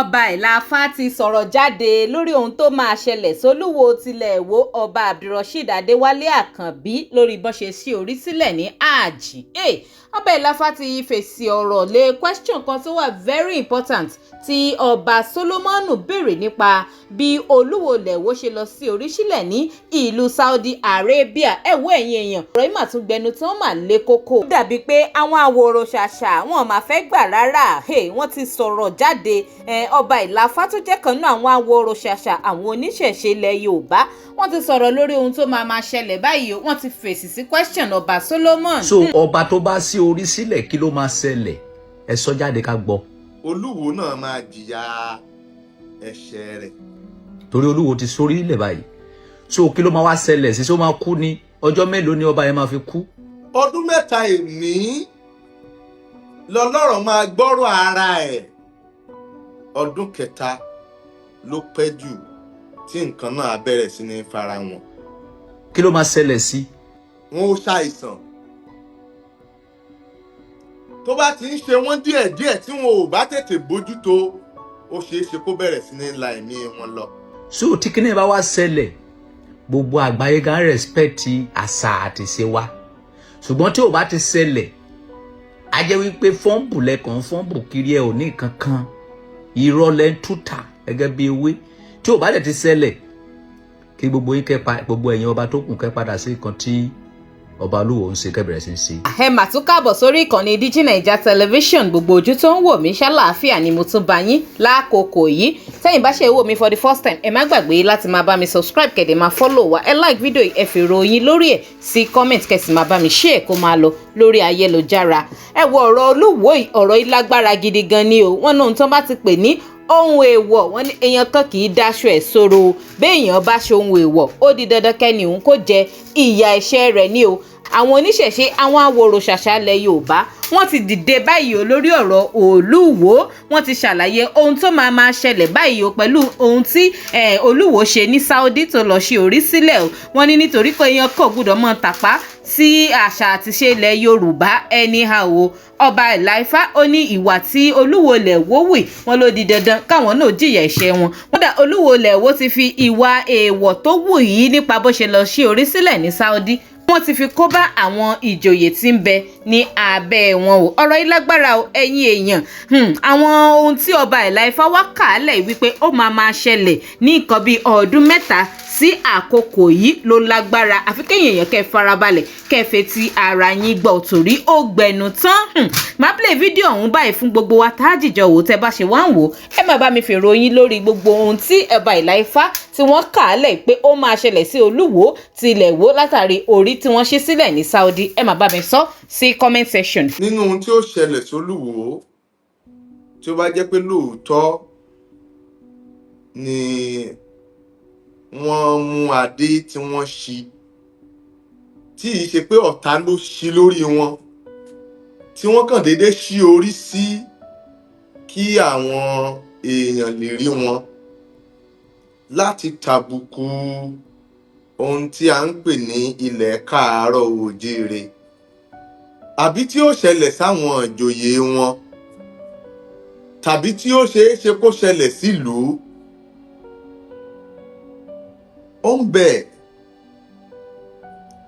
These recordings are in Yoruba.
Ọba Elaifa ti sọ̀rọ̀ jáde lórí ohun tó máa ṣẹlẹ̀ sólúwo tilẹ̀ Ìwó ọba Abdulrasheed Adéwálé Àkànbí lórí bọ́n ṣe ṣí orí sílẹ̀ ní ààjì. Ọba Elaifa ti fèsì ọ̀rọ̀ lé question kan tó wà very important tí ọba Solomonu béèrè nípa bí olúwo ilẹ̀ Ìwó ṣe lọ sí orí sílẹ̀ ní ìlú Saudi Arabia. Ẹ wo ẹ̀yin èèyàn, ọ̀rọ̀ yìí mà tún gbẹnu tán mà lé kókó. Ó dàbí pé àwọn àwòrò ṣàṣà wọn máa fẹ́ gbà rárá. Wọ́n ti sọ̀rọ̀ jáde. Ọba Elaifa tó jẹ́ kan náà àwọn àwòrò ṣàṣà àwọn oníṣẹ̀ṣe ilẹ̀ Yorùbá wọ́n ti sọ̀rọ̀ lórí ohun tó máa ṣẹlẹ̀ báyìí. Wọ́n ti fèsì sí question ọba Solomon. So ọba tó bá sí orí sílẹ̀ kí ló máa ṣẹlẹ̀? Ẹ sọ jáde ká gbọ́. Olúwo náà máa jìyà ẹ̀ṣẹ̀ rẹ̀. Torí olúwo ti sórí ilẹ̀ báyìí. So kí ló máa wá ṣẹlẹ̀ sí? Ṣó máa kú ni? Ọjọ́ mélòó ni ọba yẹn máa fi kú? Ọdún 3 èní lọ́lọ́rọ̀ máa gbọ́rọ̀ ara ẹ̀. Ọdún 3 ló pẹ́ jù tí nǹkan náà bẹ̀rẹ̀ sí ní fara wọn. Kí ló máa ṣẹlẹ̀ sí? Wọ́n ó ṣàìsàn. Tó bá ti ń ṣe wọ́n díẹ̀díẹ̀ tí wọn ò bá tètè bójútó, ó ṣeé ṣe kó bẹ̀rẹ̀ sí ní la ẹ̀mí wọn lọ. So tí kíní bá wá ṣẹlẹ̀, gbogbo àgbáyé gan respect àṣà àti ìṣe wa. Ṣùgbọ́n tí ò bá ti ṣẹlẹ̀, a jẹ́ wípé fọ́ǹbù lẹ́kàn fọ́ǹbù kiri ẹ̀ ò ní kankan. Irọ́ lẹ́ ń túta gẹ́gẹ́ bí ewé. Tí ò bá dẹ̀ ti ṣẹlẹ̀, kí gbogbo yín gbogbo ẹ̀yin ọba tó kù kẹ́ padà sí nǹkan tí ọba Olúwo ń ṣe kẹ́bẹ̀rẹ̀ sí ń ṣe. Ẹ mà tún káàbọ̀ sórí ìkànnì DigiNaija Television. Gbogbo ojú tó ń wò mí ṣàlàáfíà ni mo tún bá yín lákòókò yìí. Tẹ́yin bá ṣe wò mí for the first time, ẹ má gbàgbé láti máa bá mi subscribe kẹ̀dẹ̀ máa follow wa. Ẹ like video yìí, ẹ fi ròyìn lórí ẹ̀ sí comment kẹ̀sì máa bá mi share kó máa lọ lórí ayélujára. Ẹ wo ọ̀rọ̀ Olúwo yìí, ọ̀rọ̀ yìí lágbára gidi gan ni o. Wọ́n ní ohun tó bá ti pè ní ohun èèwọ̀, wọ́n ní èèyàn kan kì í dáṣọ ẹ̀ sóró. Béèyàn bá ṣe ohun èèwọ̀, ó di dandan kẹ́ni òun kó jẹ ìyà ẹ̀ṣẹ̀ rẹ̀ ni o. Àwọn oníṣẹ̀ṣe àwọn àwòrò ṣàṣà ilẹ̀ Yorùbá wọ́n ti dìde báyìí o lórí ọ̀rọ̀ Olúwo. Wọ́n ti ṣàlàyé ohun tó máa ṣẹlẹ̀ báyìí o pẹ̀lú ohun tí Olúwo ṣe ní Saudi tó lọ ṣe orí sílẹ̀ o. Wọ́n ní nítorí pé èèyàn kò gbúdọ̀ mọ́ tàpá sí àṣà àti ṣe ilẹ̀ Yorùbá anyhow o. Ọba Elaifa ó ní ìwà tí Olúwo ilẹ̀ Ìwó wù wọ́n ló di dandan káwọn náà jìyà ẹ̀ṣẹ̀ wọn. Kódà Olúwo ilẹ̀ Ìwó ti fi ìwà èèwọ̀ tó wù yìí nípa bó ṣe lọ ṣe orí sílẹ̀ ní Saudi wọ́n ti fi kó bá àwọn ìjòyè tí ń bẹ ní abẹ́ wọn o. Ọ̀rọ̀ yìí lágbára o ẹ̀yin èèyàn. Àwọn ohun tí ọba Elaifa wá kàálẹ̀ wípé ó máa ṣẹlẹ̀ ní nǹkan bíi ọdún 3 sí àkókò yìí ló lágbára. Àfi kẹ́yìn èèyàn kẹ́ farabalẹ̀ kẹ́ fetí ara yín gbọ́ torí ó gbẹnu tán. Máa play fídíò ọ̀hún báyìí fún gbogbo wa tá a jìjọ wò tẹ́ bá ṣe wá ń wò. Ẹ máa bá mi fèrò yín lórí gbogbo ohun tí ọba Elaifa tí wọ́n kàálẹ̀ pé ó máa ṣẹlẹ̀ sí Olúwo tilẹ̀ Ìwó látàrí orí tí wọ́n ṣí sílẹ̀ ní Saudi. Ẹ máa bá mi sọ sí comment section. Nínú ohun tí ó ṣẹlẹ̀ sólúwo, tí ó bá jẹ́ pé lóòótọ́ ni wọ́n mú adé tí wọ́n ṣí, tí ì ṣe pé ọ̀tá ló ṣí lórí wọn, tí wọ́n kàn déédé ṣí orí sí kí àwọn èèyàn lè rí wọn láti tàbùkù ohun tí a ń pè ní ilẹ̀ káàárọ̀ oòjíire, àbí tí ó ṣẹlẹ̀ sáwọn ìjòyè wọn, tàbí tí ó ṣeé ṣe kó ṣẹlẹ̀ sílùú, ó ń bẹ.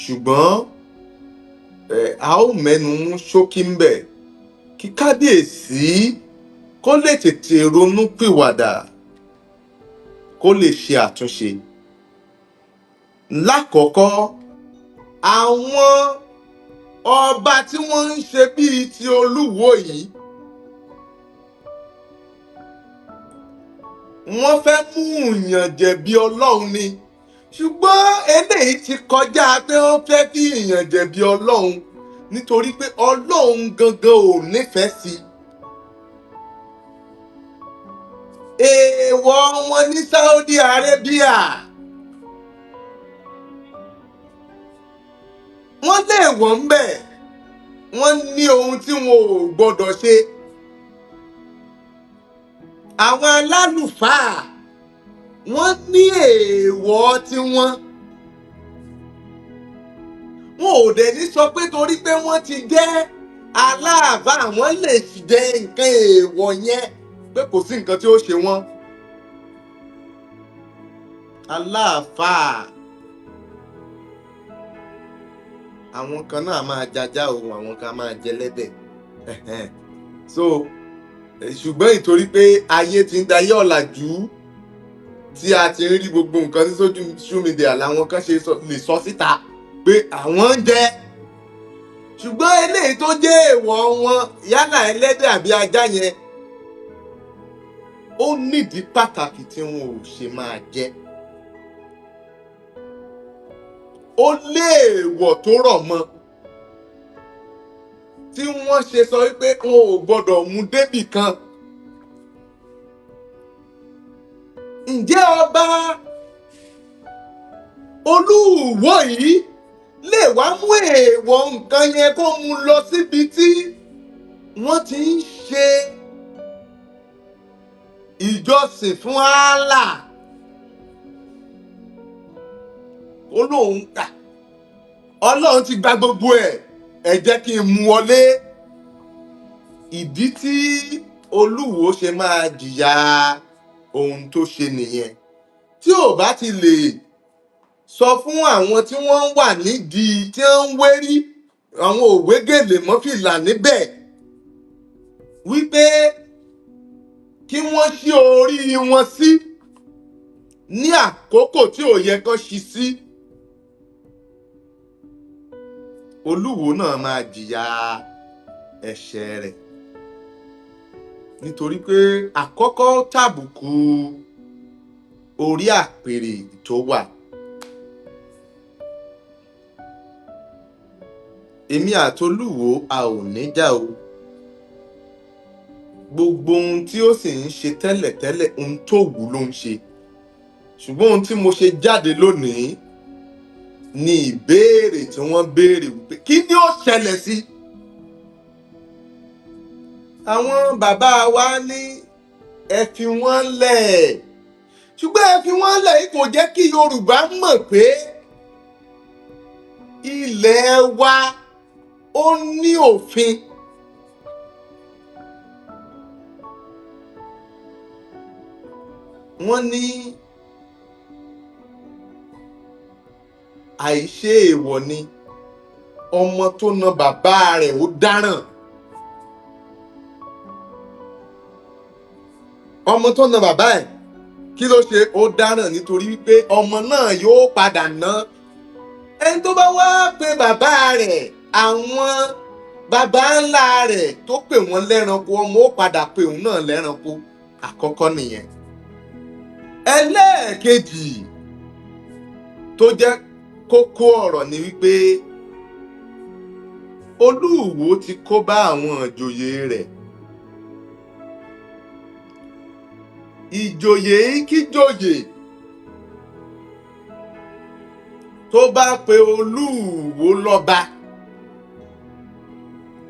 Ṣùgbọ́n a ó mẹ́nu ṣókí ń bẹ kí kábíyèsí kó lè tètè ronú pìwàdà, kó lè ṣe àtúnṣe. Lákọ̀ọ́kọ́, àwọn ọba tí wọ́n ń ṣe bíi ti Olúwo yìí, wọ́n fẹ́ mú ìyàn jẹ̀bi Ọlọ́run ni. Ṣùgbọ́n eléyìí ti kọjá pé wọ́n fẹ́ fi ìyàn jẹ̀bi Ọlọ́run, nítorí pé Ọlọ́run gangan ò nífẹ̀ẹ́ sí. Èèwọ̀ wọn ní Saudi Arabia. Wọ́n lè wọ́n ń bẹ̀. Wọ́n ní ohun tí wọn ò gbọ́dọ̀ ṣe. Àwọn alálùfáà wọ́n ní èèwọ̀ tiwọn. Wọn ò dẹ̀ ní sọ pé torí pé wọ́n ti jẹ́ aláàfáà wọ́n lè jẹ nǹkan èèwọ̀ yẹn. pé kò sí nǹkan tí ó ṣe wọ́n. Aláàfáà àwọn kan náà máa jajá o, àwọn kan máa jẹlẹ́dẹ̀. So ṣùgbọ́n ìtorí pé ayé ti ń dayé ọ̀làjú tí a ti ń rí gbogbo nǹkan ní social media làwọn kan ṣe lè sọ síta pé àwọn ń jẹ. Ṣùgbọ́n eléyìí tó jẹ́ èèwọ̀ wọn yálà ẹlẹ́dẹ̀ àbí ajá yẹn ó nídìí pàtàkì tí wọn ò ṣe máa jẹ. Ó léèwọ̀ tó rọ̀ mọ́ tí wọ́n ṣe sọ wípé wọn ò gbọ́dọ̀ mú débì kan. Ǹjẹ́ ọba Olúwo yìí lè wá mú èèwọ̀ nǹkan yẹn kó mú lọ síbi tí wọ́n ti ń ṣe ìjọsìn fún Allah? Ó lóun kà Ọlọ́run ti gba gbogbo ẹ̀, ẹ jẹ́ kí n mú wọlé. Ìdí tí Olúwo ṣe máa jìyà ohun tó ṣe nìyẹn. Tí ò bá ti lè sọ fún àwọn tí wọ́n wà nídìí tí wọ́n ń wérí àwọn òwégèlè mọ́fìlà níbẹ̀ wípé kí wọ́n ṣí orí wọn sí ní àkókò tí ò yẹ kán ṣí sí, Olúwo náà máa jìyà ẹ̀ṣẹ̀ rẹ̀. Nítorí pé àkọ́kọ́ tàbùkù orí àpèrè tó wà. Èmi àtolúwo a ò ní jà o. Gbogbo ohun tí ó sì ń ṣe tẹ́lẹ̀tẹ́lẹ̀ ohun tó wù ló ń ṣe. Ṣùgbọ́n ohun tí mo ṣe jáde lónìí ni ìbéèrè tí wọ́n béèrè wípé kí ni ó ṣẹlẹ̀ sí? Àwọn bàbá wa ní ẹ fi wọ́n lẹ̀. Ṣùgbọ́n ẹ fi wọ́n lẹ̀ kò jẹ́ kí Yorùbá mọ̀ pé ilẹ̀ wa ó ní òfin. Wọ́n ní àìṣe èèwọ̀ ni ọmọ tó na bàbá rẹ̀ ó dáràn. Ọmọ tó na bàbá ẹ̀ kí ló ṣe? Ó dáràn nítorí wípé ọmọ náà yóò padà ná. Ẹni tó bá wá pe bàbá rẹ̀, àwọn bàbá ńlá rẹ̀ tó pè wọ́n lẹ́ranko, ọmọ ó padà pe òun náà lẹ́ranko. Àkọ́kọ́ nìyẹn. Ẹlẹ́ẹ̀kejì tó jẹ́ kókó ọ̀rọ̀ ni wípé Olúwo ti kó bá àwọn ìjòyè rẹ̀. Ìjòyè kíjòyè tó bá pe Olúwo lọ́ba,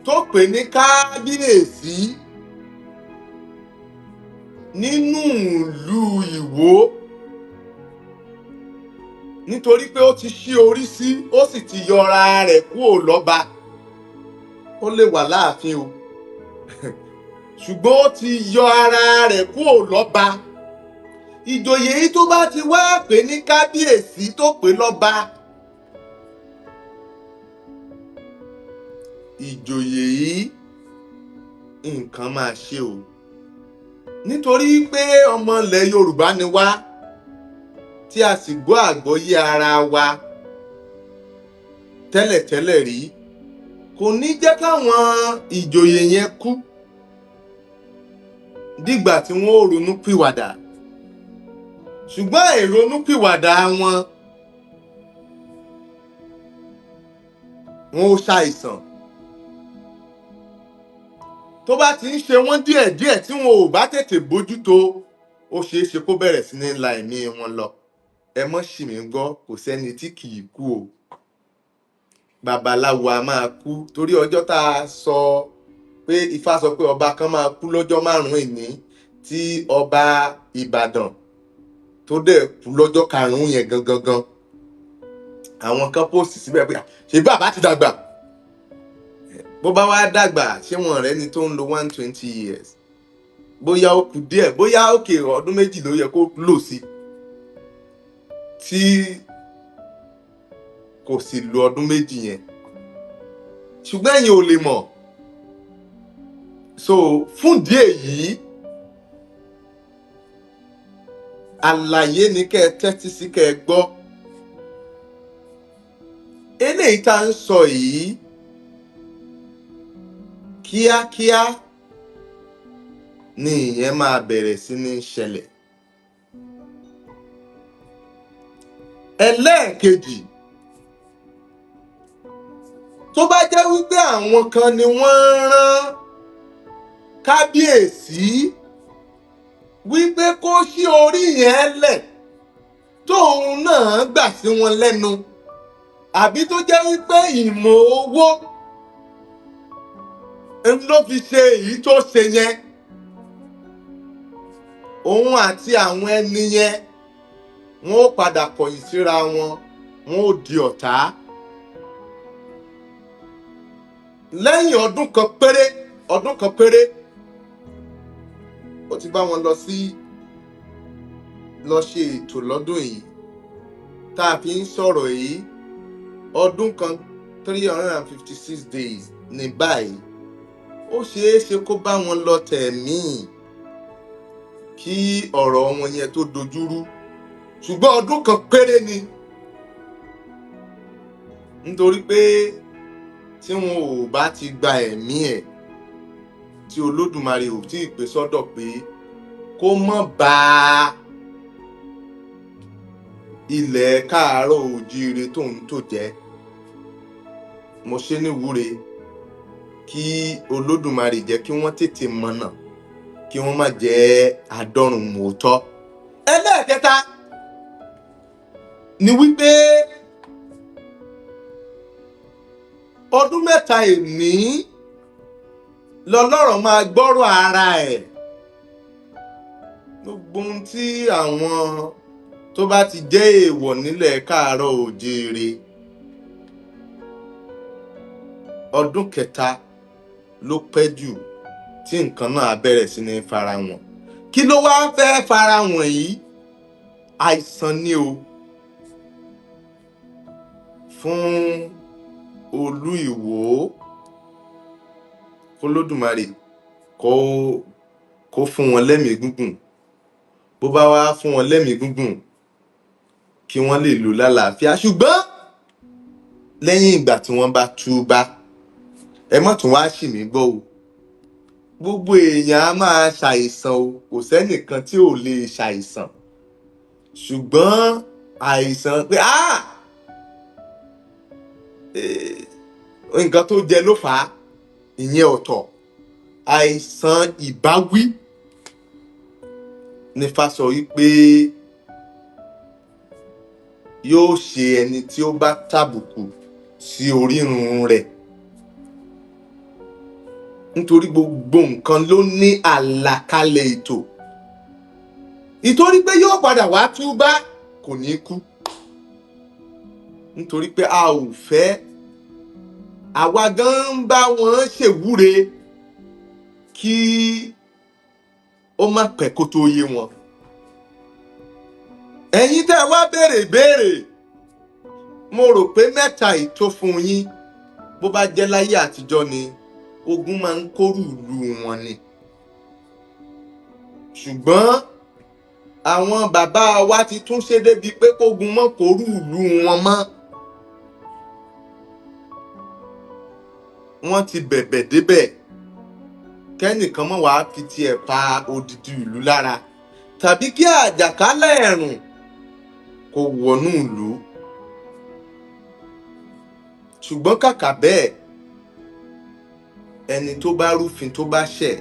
tó pè ní kábíyèsí nínú ìlú Ìwó, nítorí pé ó ti ṣí orí sí, ó sì ti yọra rẹ̀ kúrò lọ́ba. Ó lè wà láàfin o ṣùgbọ́n ó ti yọ ara rẹ̀ kúrò lọ́ba. Ìjòyè yìí tó bá ti wá pè ní kábíyèsí tó pè lọ́ba, ìjòyè yìí nǹkan máa ṣe o. Nítorí pé ọmọ ilẹ̀ Yorùbá ni wá tí a sì gbọ́ àgbọ́yé ara wa tẹ́lẹ̀tẹ́lẹ̀ rí, kò ní jẹ́ káwọn ìjòyè yẹn kú dìgbà tí wọ́n ó ronú pìwàdà. Ṣùgbọ́n ìrònú pìwàdà wọn ó ṣàìsàn. Tó bá ti ń ṣe wọ́n díẹ̀díẹ̀ tí wọn ò bá tètè bójútó, ó ṣeé ṣe kó bẹ̀rẹ̀ sí ní la ẹ̀mí wọn lọ. Ẹ mọ́ ṣì mí gbọ́, kò sẹ́ni tí kì í kú o. Babaláwo a máa kú, torí ọjọ́ tá a sọ pé Ifá sọ pé ọba kan máa kú lọ́jọ́ 5 ìní, tí ọba Ìbàdàn tó dẹ̀ kú lọ́jọ́ 5 yẹn gangan. Àwọn kan pósì síbẹ̀ pé ṣé bàbá ti dàgbà? Bó bá wá dàgbà, ṣé wọn rẹ̀ ni tó ń lo 120 years? bóyá ó kù díẹ̀, bóyá òkè ọdún méjì ló yẹ kó lò sí tí kò sì lo ọdún méjì yẹn, ṣùgbọ́n ẹ̀yin ò lè mọ̀. So fún ìdí èyí, àlàyé ni kẹ́ ẹ tẹ́tí sí, kẹ́ ẹ gbọ́. Eléyìí tá ń sọ yìí, kíákíá ni ìyẹn máa bẹ̀rẹ̀ sí ní ṣẹlẹ̀. Ẹlẹ́ẹ̀kejì, tó bá jẹ́ wípé àwọn kan ni wọ́n rán kábíyèsí wípé kó ṣí orí yẹn lẹ̀ tóun náà gbà sí wọn lẹ́nu, àbí tó jẹ́ wípé ìmọ̀ owó ló fi ṣe èyí tó ṣe yẹn, òun àti àwọn ẹni yẹn wọn ó padà kọ̀yìn síra wọn, wọn ó di ọ̀tá. Lẹ́yìn ọdún kan péré ó ti bá wọn lọ ṣe ètò lọ́dún yìí tá a fi ń sọ̀rọ̀ yìí. Ọdún kan 356 days ní báyìí. Ó ṣeé ṣe kó bá wọn lọ tẹ̀mí kí ọ̀rọ̀ wọn yẹn tó dojúrú, ṣùgbọ́n ọdún kan péré ni, nítorí pé tí wọn ò bá ti gba ẹ̀mí ẹ̀, tí Olódùmarè ò tí ì pè sọ́dọ̀ pé kó mọ́ bà ilẹ̀ káàárọ̀ oòjíire tóun tó jẹ́, mo ṣe níwúre kí Olódùmarè jẹ́ kí wọ́n tètè mọ̀nà, kí wọ́n má jẹ́ adọ́rùn mòótọ́. Ẹlẹ́ẹ̀kẹta ni wípé ọdún mẹ́ta èní lọ́lọ́rọ̀ máa gbọ́rọ̀ ara ẹ̀. Gbogbo ohun tí àwọn tó bá ti jẹ́ èèwọ̀ nílẹ̀ káàárọ̀ oòjíire, ọdún kẹta ló pẹ́ jù tí nǹkan náà bẹ̀rẹ̀ sí ní fara wọn. Kí ló wá fẹ́ fara wọn yìí? Àìsàn ni o, fún Olú Ìwó. Olódùmarè kó fún wọn lẹ́mìí gúngùn. Bó bá wá fún wọn lẹ́mìí gúngùn, kí wọ́n lè lò lálàáfíà. Ṣùgbọ́n lẹ́yìn ìgbà tí wọ́n bá túbá, ẹ má tún wá ṣì mí gbọ́ o, gbogbo èèyàn á máa ṣàìsàn o, kò sẹ́nìkan tí ò lè ṣàìsàn. Ṣùgbọ́n àìsàn pé nǹkan tó jẹ ló fà á, ìyẹn ọ̀tọ̀. Àìsàn ìbáwí ní Ifá sọ wípé yóò ṣe ẹni tí ó bá tàbùkù sí orírun rẹ̀, nítorí gbogbo nǹkan ló ní àlàkalẹ̀ ètò. Ìtorí pé yóò padà wá túbá, kò ní kú, nítorí pé a ò fẹ́, àwa gan ń bá wọn ṣèwúre kí ó má pẹ́ kó tó yé wọn. Ẹ̀yin tẹ́ wá béèrè, mo rò pé mẹ́ta yìí tó fún yín. Bó bá jẹ́ láyé àtijọ́ ni, ogun máa ń kórù ìlú wọn ni. Ṣùgbọ́n àwọn bàbá wa ti tún ṣe débi pé kógun mọ́ kórù ìlú wọn mọ́. Wọ́n ti bẹ̀bẹ̀ débẹ̀ kẹ́nìkan mọ́ wàá fi tiẹ̀ pa odidi ìlú lára, tàbí kí àjàkálẹ̀ ẹ̀rùn kó wọnú ìlú. Ṣùgbọ́n kàkà bẹ́ẹ̀, ẹni tó bá rúfin tó bá ṣẹ̀,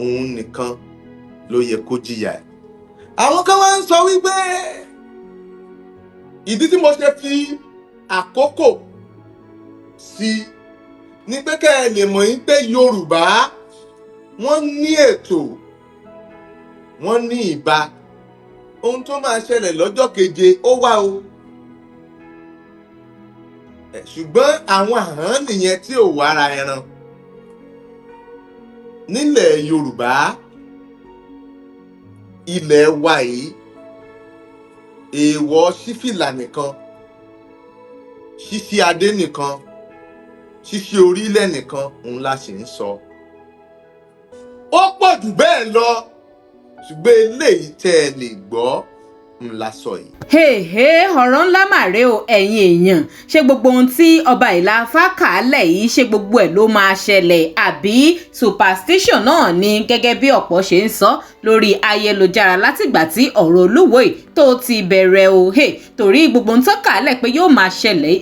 òun nìkan ló yẹ kó jìyà. Àwọn kan wá ń sọ wípé ìdí tí mo ṣe fi àkókò sí ní pé kẹ́ ẹ lè mọ̀ yín pé Yorùbá wọ́n ní ètò, wọ́n ní ìbá. Ohun tó máa ṣẹlẹ̀ lọ́jọ́ keje ó wà o. Ṣùgbọ́n àwọn àhán nìyẹn tí ò wára ẹran. nílẹ̀ Yorùbá ilẹ̀ wa yìí èèwọ̀ sífìlà nìkan, ṣíṣí adé nìkan, ṣíṣí orílẹ̀ nìkan òun la sì ń sọ. Ó pọ̀ jù bẹ́ẹ̀ lọ ṣùgbọ́n eléyìí tẹ́ ẹ lè gbọ́ ńlá sọ yìí. ọ̀rọ̀ ńlá màrè o ẹ̀yin èèyàn, ṣé gbogbo ohun tí Ọba Elaifa kà á lẹ̀ yìí ṣé gbogbo ẹ̀ ló máa ṣẹlẹ̀ àbí superstition náà ni gẹ́gẹ́ bí ọ̀pọ̀ ṣe ń sọ lórí ayélujára látìgbà tí ọ̀rọ̀ Olúwo yìí tó ti bẹ̀rẹ̀ o. Torí gbogbo ohun tó kà á lẹ̀ pé yóò máa ṣẹlẹ̀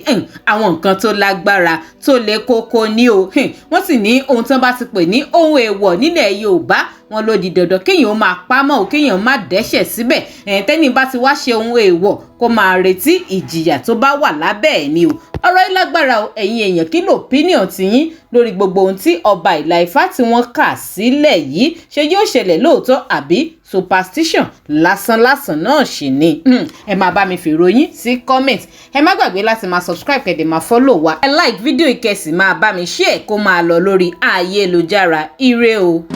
àwọn nǹkan tó lágbára tó le koko ní o. Wọ́n sì ní ohun tó bá ti pè ní ohun èèwọ̀ nílẹ̀ Yorùbá wọn ló di dandan kéèyàn máa pamọ́ o, kéèyàn má dẹ́ṣẹ̀ síbẹ̀. Tẹ́ni bá ti wá ṣe ohun èèwọ̀ kó máa retí ìjìyà tó bá wà lábẹ́ ẹ̀ ni o. Ọ̀rọ̀ yìí lágbára o ẹ̀yin èèyàn, kí ló opinion tiyín lórí gbogbo ohun tí Ọba Elaifa tí wọ́n kà sílẹ̀ yìí? Ṣé yóò ṣẹlẹ̀ lóòótọ́ àbí superstition lásán náà ṣì ni? Ẹ máa bá mi fèrò yín sí comment. Ẹ má gbàgbé láti máa subscribe kẹ́dẹ̀ máa follow wa. Ẹ like fídíò ìkẹsì máa bá mi share kó máa lọ lórí ayélujára. Ire o.